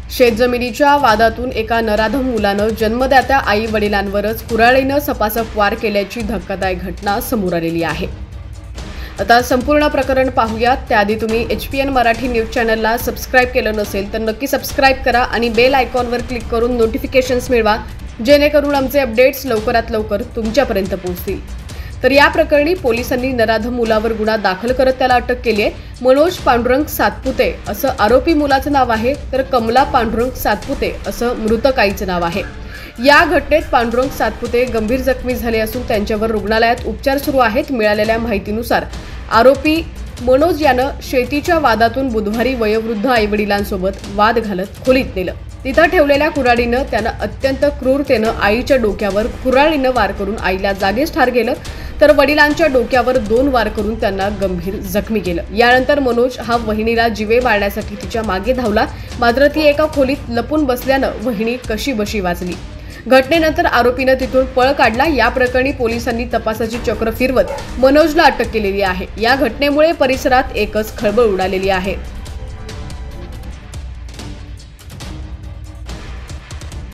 शेतजमिनीच्या वादातून एका नराधम मुलानं जन्मदात्या आई वडिलांवरच कुऱ्हाडीनं सपासप वार केल्याची धक्कादायक घटना समोर आलेली आहे। आता संपूर्ण प्रकरण पाहूयात। त्याआधी तुम्ही HPN मराठी न्यूज चॅनलला सबस्क्राइब केलं नसेल तर नक्की सबस्क्राइब करा आणि बेल आयकॉनवर क्लिक करून नोटिफिकेशन्स मिळवा, जेणेकरून आमचे अपडेट्स लवकरात लवकर तुमच्यापर्यंत पोहोचतील। तर या प्रकरणी पोलिसांनी नराधम मुलावर गुन्हा दाखल करत त्याला अटक केली आहे। मनोज पांडुरंग सातपुते असं आरोपी मुलाचं नाव आहे, तर कमला पांडुरंग सातपुते असं मृतक आईचं नाव आहे। या घटनेत पांडुरंग सातपुते गंभीर जखमी झाले असून त्यांच्यावर रुग्णालयात उपचार सुरू आहेत। मिळालेल्या माहितीनुसार आरोपी मनोज यानं शेतीच्या वादातून बुधवारी वयोवृद्ध आईवडिलांसोबत वाद घालत खोलीत नेलं। तिथं ठेवलेल्या कुऱ्हाडीनं त्यानं अत्यंत क्रूरतेनं आईच्या डोक्यावर कुऱ्हाडीनं वार करून आईला जागीच ठार केलं, तर वडिलांच्या डोक्यावर 2 वार करून त्यांना गंभीर जखमी केलं। यानंतर मनोज हा वहिनीला जीवे मारण्यासाठी तिच्या मागे धावला, मात्र ती एका खोलीत लपून बसल्यानं वहिनी कशीबशी वाचली। घटनेनंतर आरोपीनं तिथून पळ काढला। या प्रकरणी पोलिसांनी तपासाची चक्र फिरवत मनोजला अटक केलेली आहे। या घटनेमुळे परिसरात एकच खळबळ उडालेली आहे।